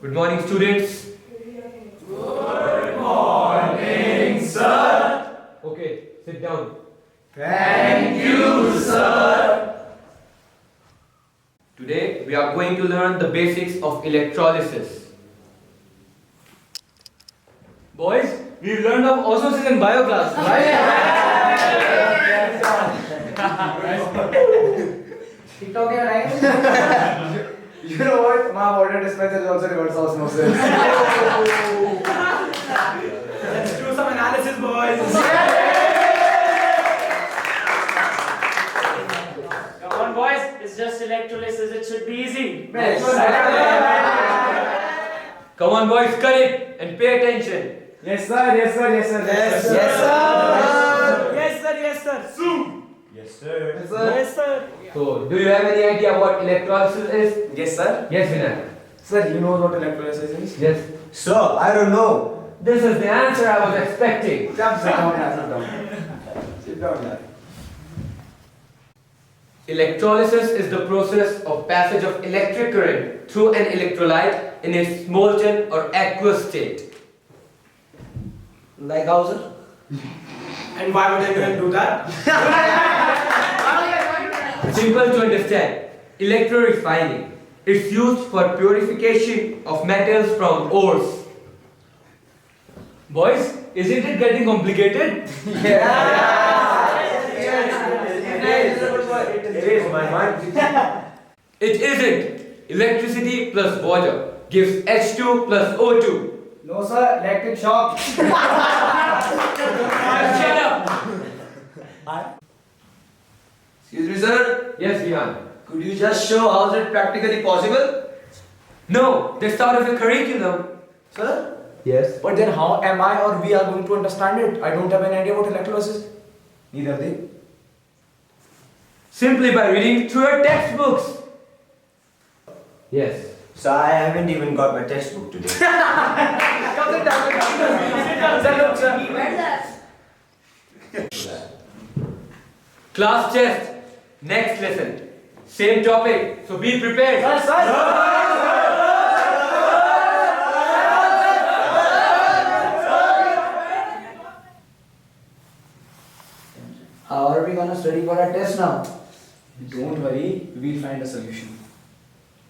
Good morning, students. Good morning, sir. Okay, sit down. Thank you, sir. Today we are going to learn the basics of electrolysis. Boys, we've learned of osmosis in bio class, right? TikTok है right? You know what? My water dispenser is also reverse osmosis. Let's do some analysis, boys. Come on, boys. It's just electrolysis. It should be easy. Come on, boys, cut it and pay attention. Yes sir, yes sir, yes sir, yes sir. Yes, sir. Yes, sir. Yes, sir. Yes, sir. Yes sir. Yes, sir. So, do you have any idea what electrolysis is? Yes sir. Yes, Vinay. Sir, you know what electrolysis is? Yes. Sir, I don't know. This is the answer I was expecting. Sit down, sit down. Sit down, yaar. Electrolysis is the process of passage of electric current through an electrolyte in its molten or aqueous state. Like how, sir? And why would anyone do that? Simple to understand. Electrorefining. It's used for purification of metals from ores. Boys, isn't it getting complicated? It is, my man. It isn't. Electricity plus water gives H2 plus O2. No sir, electric shock. Shut up! Excuse me, sir. Yes, Vihan. Could you just show how is it practically possible? No, that's out of the curriculum. Sir? Yes. But then how am I or we are going to understand it? I don't have any idea about electrolysis. Neither they. Simply by reading through your textbooks. Yes. So I haven't even got my textbook today. Come sit down, sir, look, sir. Class test. Next lesson. Same topic. So be prepared. How are we gonna study for our test now? Don't worry, we'll find a solution.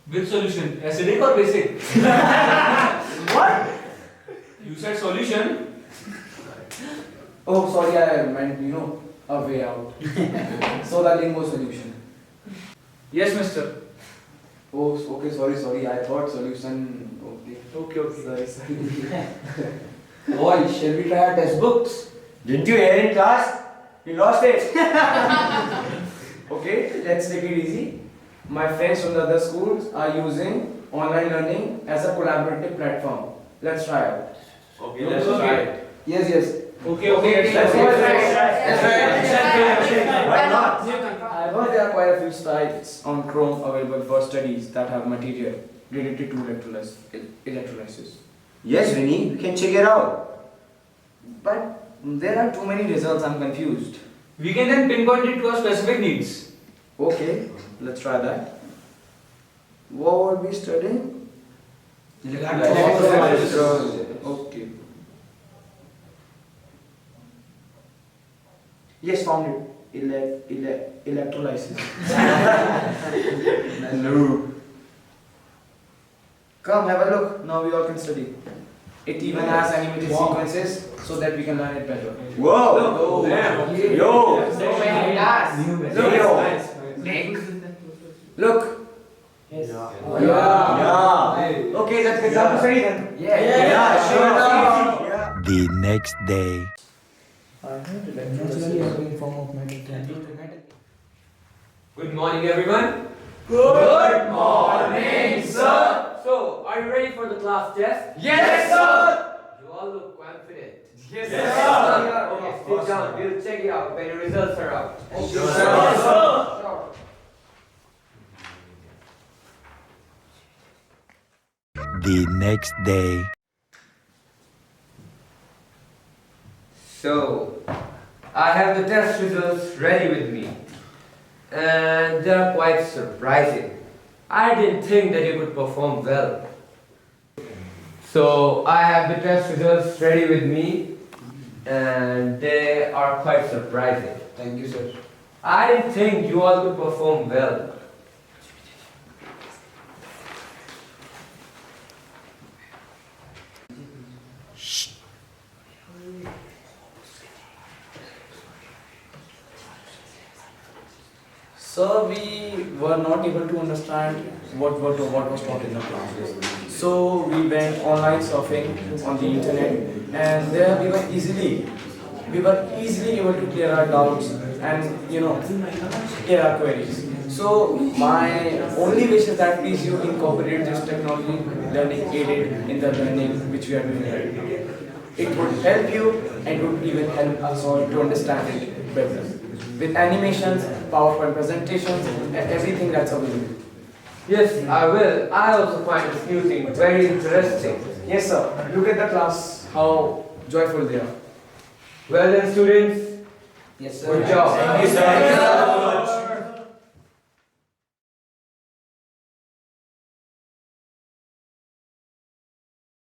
Which solution? Acidic or basic? What? You said solution. Oh, sorry, I meant, a way out. So the lingo solution. Yes, mister. Oh, okay, sorry, I thought solution. Okay. Sorry. Boy, shall we try our test books? Didn't you hear in class? You lost it. Okay, let's take it easy. My friends from the other schools are using online learning as a collaborative platform. Let's try it. Okay, let's try it. Yes. Okay. Let's try. Why not? I heard there are quite a few sites on Chrome available for studies that have material related to electrolysis. Yes, Vinny, you can check it out. But there are too many results, I'm confused. We can then pinpoint it to our specific needs. Okay, let's try that. What would we studying? Electrolysis. Okay. Yes, found it. Electrolysis. No. Come, have a look. Now we all can study. It even has animated sequences so that we can learn it better. Whoa. Yo. So many classes. Look. Yes. Yeah. Okay, let's get down to study then. Yeah, sure. The next day. Good morning, everyone. Good morning, sir. So, are you ready for the class test? Yes, sir. You all look confident. Yes, Okay, sit down. We'll check it out when the results are out. sir. The next day. So, I have the test results ready with me. And they're quite surprising. I didn't think that you could perform well. So I have the test results ready with me, and they are quite surprising. Thank you, sir. I didn't think you all could perform well. Sir, we were not able to understand what was taught in the classes. So we went online surfing on the internet, and there we were easily able to clear our doubts and clear our queries. So my only wish is that please you incorporate this technology learning aided in the learning which we are doing right now. It would help you and would even help us all to understand it better. With animations, PowerPoint presentations, and everything that's available. Yes, I will. I also find this new thing very interesting. Yes, sir. Look at the class, how joyful they are. Well then, students, Yes, good job. Thank you, sir.